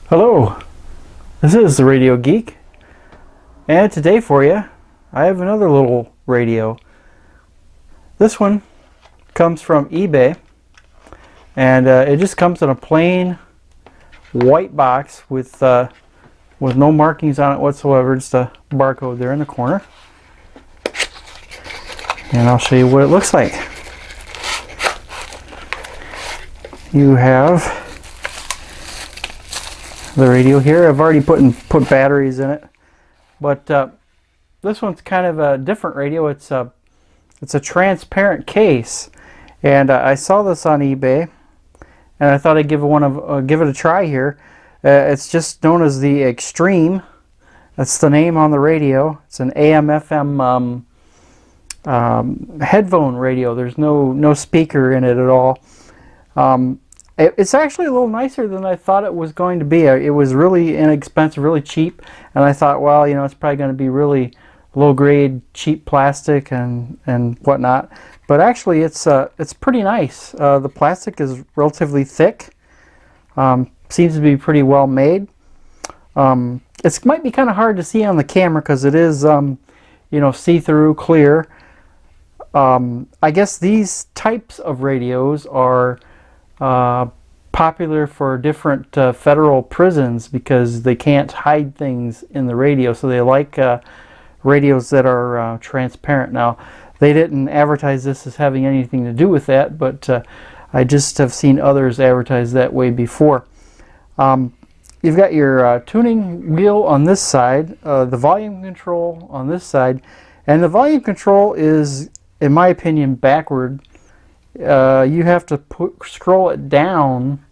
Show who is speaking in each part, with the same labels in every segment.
Speaker 1: Hello, this is the Radio Geek, and today for you I have another little radio. This one comes from eBay, and it just comes in a plain white box with no markings on it whatsoever, just a barcode there in the corner. And I'll show you what it looks like. You have the radio here. I've already put batteries in it, but this one's kind of a different radio. It's a transparent case, and I saw this on eBay, and I thought I'd give it a try here. It's just known as the Xtraem. That's the name on the radio. It's an AM/FM headphone radio. There's no speaker in it at all. It's actually a little nicer than I thought it was going to be. It was really inexpensive, really cheap, and I thought, well, it's probably going to be really low-grade, cheap plastic and whatnot. But actually, it's pretty nice. The plastic is relatively thick. Seems to be pretty well made. It might be kind of hard to see on the camera because it is, see-through, clear. I guess these types of radios are popular for different federal prisons because they can't hide things in the radio, so they like radios that are transparent. Now, they didn't advertise this as having anything to do with that, but I just have seen others advertise that way before. You've got your tuning wheel on this side, the volume control on this side, and the volume control is, in my opinion, backward. You have to scroll it down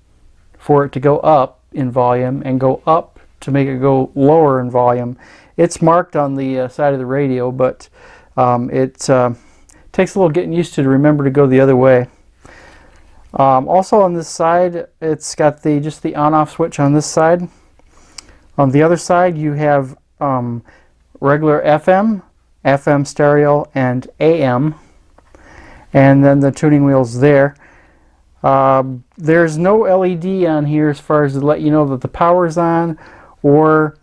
Speaker 1: for it to go up in volume, and go up to make it go lower in volume. It's marked on the side of the radio, but it takes a little getting used to remember to go the other way. Also on this side, it's got just the on-off switch on this side. On the other side, you have regular FM, FM stereo, and AM. And then the tuning wheels there. There's no LED on here as far as to let you know that the power's on or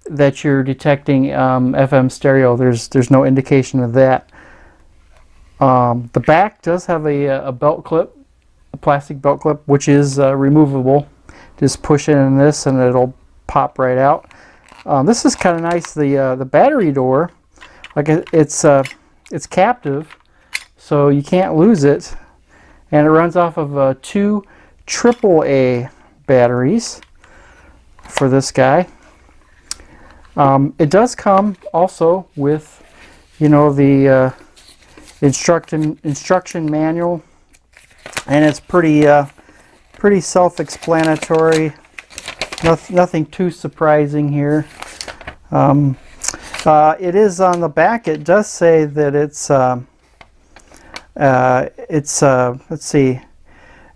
Speaker 1: that you're detecting FM stereo. There's no indication of that. The back does have a belt clip, a plastic belt clip, which is removable. Just push in this and it'll pop right out. This is kind of nice. The battery door, it's captive, so you can't lose it, and it runs off of 2 AAA batteries for this guy. It does come also with, the instruction manual, and it's pretty self-explanatory. Nothing too surprising here. It is on the back. It does say that let's see.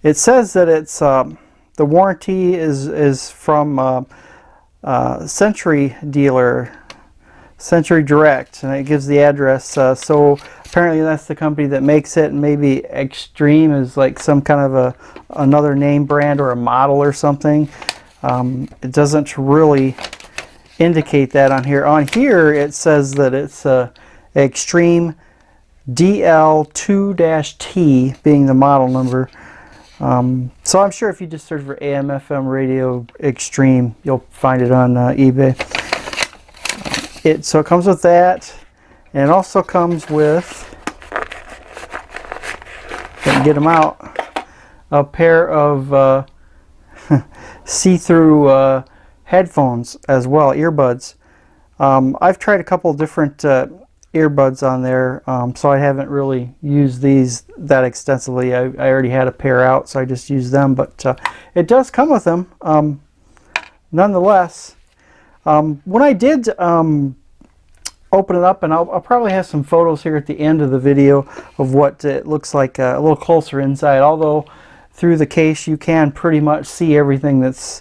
Speaker 1: It says that it's the warranty is from Century Dealer, Century Direct, and it gives the address. So apparently that's the company that makes it, and maybe Xtraem is like some kind of another name brand or a model or something. It doesn't really indicate that on here. On here it says that it's Xtraem DL2-T being the model number. So I'm sure if you just search for AM/FM radio Xtraem, you'll find it on eBay. So it comes with that, and it also comes with, get them out, a pair of see-through headphones as well, earbuds. I've tried a couple different earbuds on there, so I haven't really used these that extensively. I already had a pair out, so I just used them, but it does come with them nonetheless. When I did open it up, and I'll probably have some photos here at the end of the video of what it looks like a little closer inside, although through the case you can pretty much see everything that's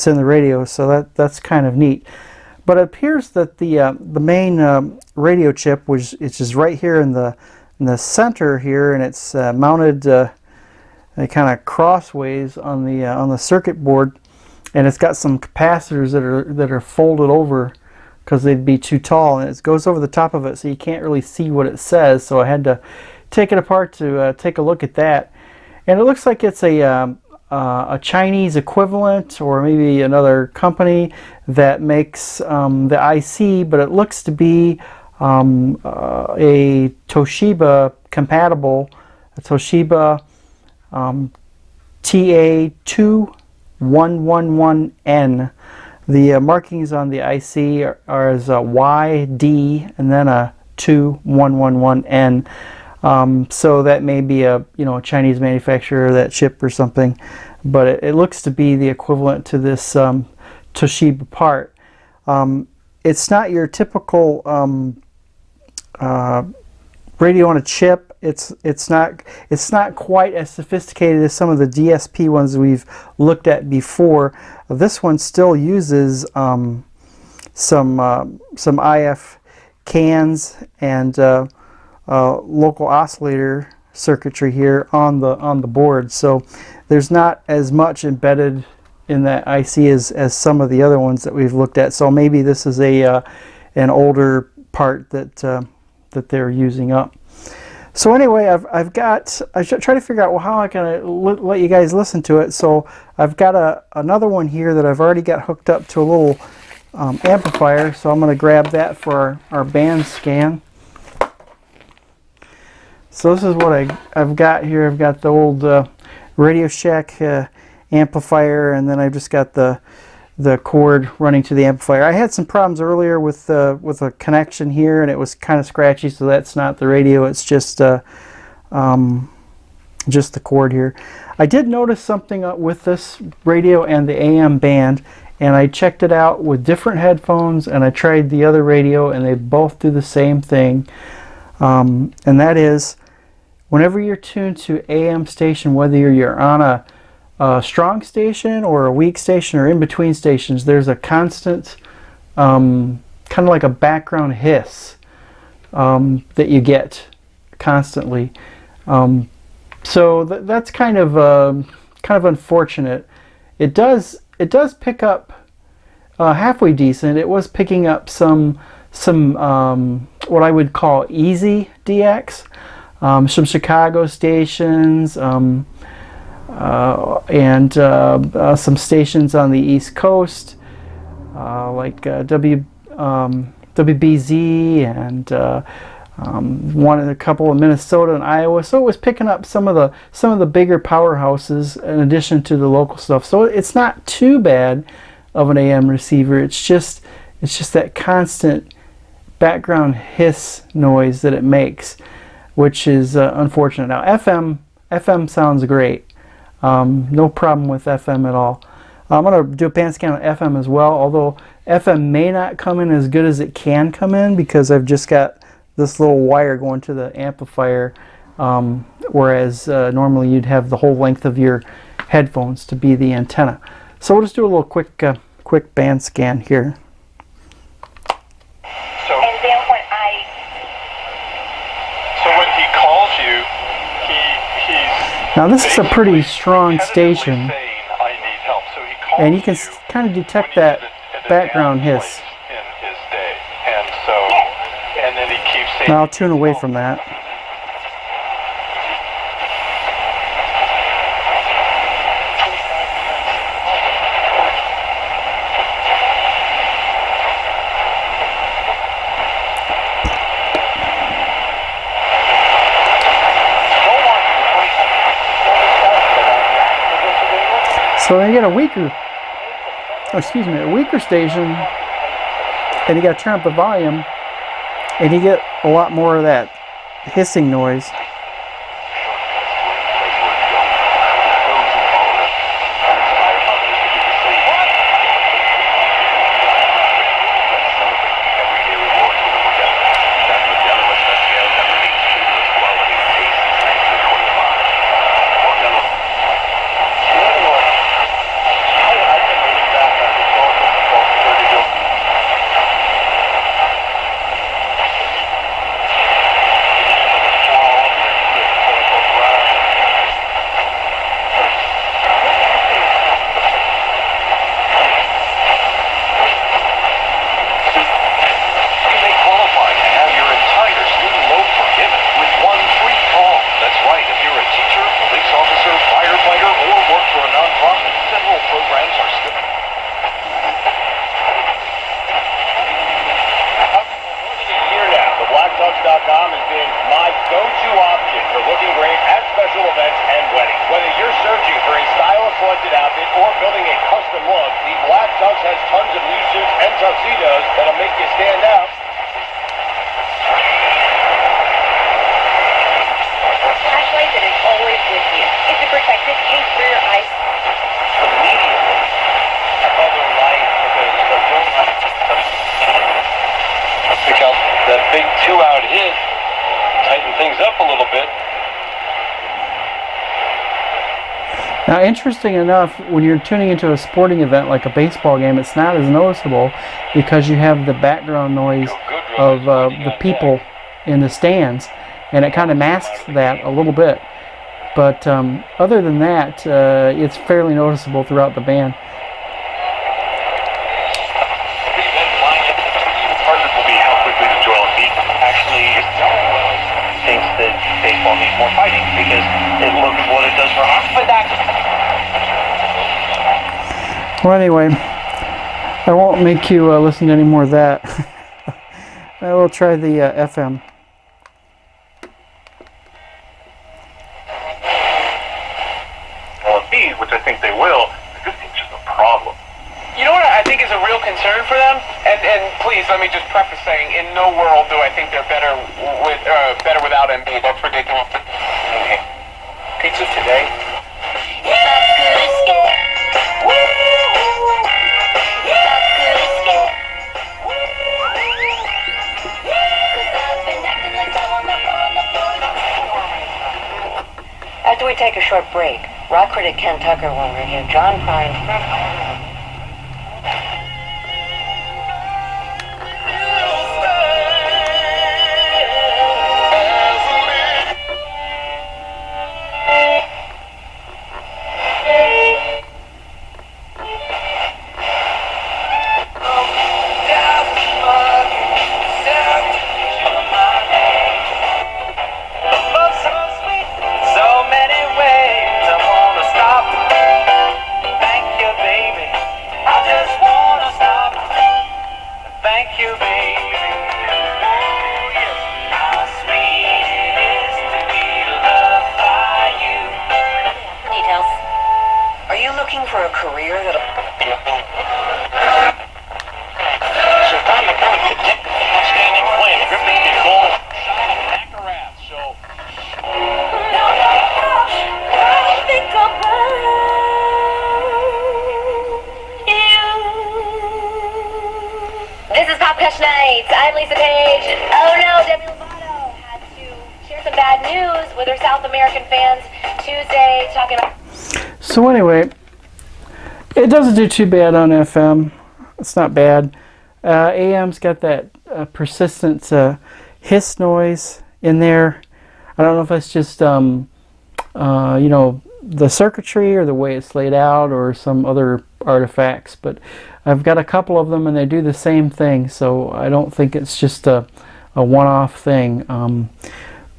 Speaker 1: in the radio, so that's kind of neat. But it appears that the main radio chip, which is right here in the center here, and it's mounted kind of crossways on the circuit board, and it's got some capacitors that are folded over because they'd be too tall, and it goes over the top of it, so you can't really see what it says. So I had to take it apart to take a look at that, and it looks like it's a Chinese equivalent, or maybe another company that makes the IC, but it looks to be a Toshiba compatible, a Toshiba TA2111N. The markings on the IC are as a YD and then a 2111N. So that may be a a Chinese manufacturer, that chip or something, but it looks to be the equivalent to this Toshiba part. It's not your typical radio on a chip. It's not quite as sophisticated as some of the DSP ones we've looked at before. This one still uses some IF cans and local oscillator circuitry here on the board, so there's not as much embedded in that IC as some of the other ones that we've looked at. So maybe this is an older part that they're using up. So anyway, I try to figure out, well, how I can let you guys listen to it. So I've got another one here that I've already got hooked up to a little amplifier. So I'm going to grab that for our band scan. So this is what I've got here. I've got the old Radio Shack amplifier, and then I've just got the cord running to the amplifier. I had some problems earlier with a connection here, and it was kind of scratchy, so that's not the radio, it's just the cord here. I did notice something with this radio and the AM band, and I checked it out with different headphones, and I tried the other radio, and they both do the same thing, and that is, whenever you're tuned to AM station, whether you're on a strong station or a weak station or in between stations, there's a constant kind of like a background hiss that you get constantly. So that's kind of unfortunate. It does pick up halfway decent. It was picking up some what I would call easy DX, some Chicago stations, and some stations on the East Coast, like WBZ and a couple in Minnesota and Iowa. So it was picking up some of the bigger powerhouses in addition to the local stuff. So it's not too bad of an AM receiver. It's just that constant background hiss noise that it makes, which is unfortunate. Now FM sounds great. No problem with FM at all. I'm going to do a band scan on FM as well, although FM may not come in as good as it can come in because I've just got this little wire going to the amplifier, whereas normally you'd have the whole length of your headphones to be the antenna. So we'll just do a little quick band scan here. Now this is a pretty strong station, and you can kind of detect that background hiss. Now I'll tune away from that. So you get a weaker station, and you got to turn up the volume, and you get a lot more of that hissing noise.
Speaker 2: she does that'll make you stand out.
Speaker 3: Flashlight that is always with you. It's a protective case for your eyes.
Speaker 2: Immediately, other light, because the blue light, pick out that big 2-out hit, tighten things up a little bit.
Speaker 1: Now, interesting enough, when you're tuning into a sporting event like a baseball game, it's not as noticeable because you have the background noise of the people in the stands, and it kind of masks that a little bit. But other than that, it's fairly noticeable throughout the band.
Speaker 4: Partners will be how quickly the Joel Embiid actually thinks that baseball needs more fighting because it looks what it does for hockey. But that's
Speaker 1: Well, anyway, I won't make you listen to any more of that. I will try the FM.
Speaker 4: Well, Embiid, which I think they will, this seems just a problem.
Speaker 2: You know what I think is a real concern for them? And please, let me just preface saying, in no world do I think they're better without Embiid. That's ridiculous. Okay. Pizza today?
Speaker 3: After we take a short break, rock critic Ken Tucker will review John Prine's
Speaker 4: Thank you, baby. Oh, yes. How sweet it is to be loved by you.
Speaker 3: details. Are you looking for a career that'll...
Speaker 4: Outstanding play. Griffin did goal. Baccarat, so...
Speaker 3: This is Pop Cush Nights. I'm Lisa Page. Oh no, Demi Lovato had to share some bad news with her South American fans Tuesday, talking about...
Speaker 1: So anyway, it doesn't do too bad on FM. It's not bad. AM's got that persistent hiss noise in there. I don't know if that's just you know, the circuitry or the way it's laid out or some other artifacts, but I've got a couple of them and they do the same thing, so I don't think it's just a one-off thing.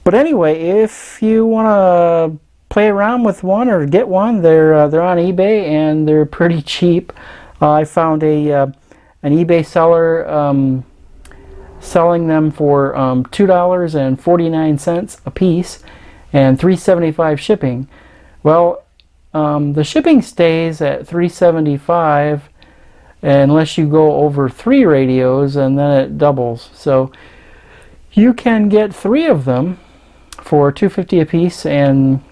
Speaker 1: But anyway, if you want to play around with one or get one, they're on eBay and they're pretty cheap. I found an eBay seller selling them for $2.49 a piece and $3.75 shipping. Well, the shipping stays at $3.75 unless you go over 3 radios, and then it doubles. So you can get 3 of them for $2.50 a piece and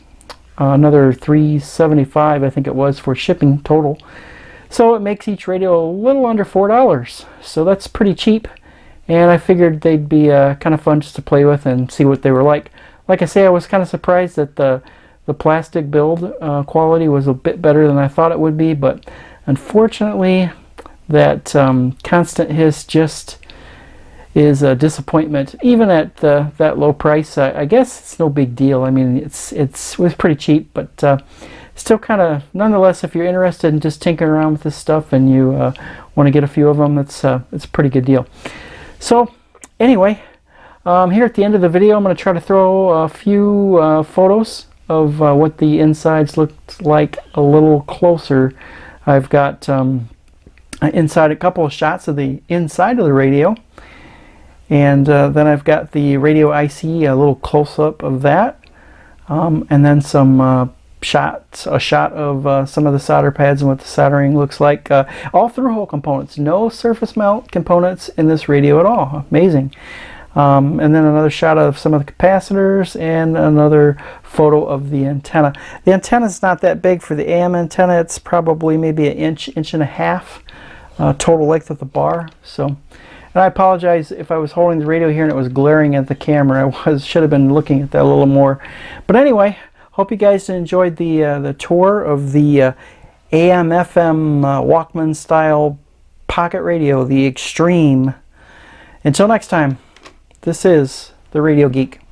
Speaker 1: another $3.75 I think it was for shipping total. So it makes each radio a little under $4. So that's pretty cheap, and I figured they'd be kind of fun just to play with and see what they were like. Like I say, I was kind of surprised that the plastic build quality was a bit better than I thought it would be, but unfortunately that constant hiss just is a disappointment. Even at that low price, I guess it's no big deal. I mean, it was pretty cheap, but still kind of, nonetheless, if you're interested in just tinkering around with this stuff and you want to get a few of them, it's a pretty good deal. So anyway, here at the end of the video, I'm going to try to throw a few photos of what the insides looked like a little closer. I've got inside a couple of shots of the inside of the radio, and then I've got the radio IC, a little close-up of that, and then some a shot of some of the solder pads and what the soldering looks like. All through-hole components, no surface mount components in this radio at all. Amazing. And then another shot of some of the capacitors and another photo of the antenna. The antenna is not that big for the AM antenna. It's probably maybe an inch and a half total length of the bar. So, and I apologize if I was holding the radio here and it was glaring at the camera. I should have been looking at that a little more. But anyway, hope you guys enjoyed the tour of the AM/FM Walkman style pocket radio, the Xtraem. Until next time. This is The Radio Geek.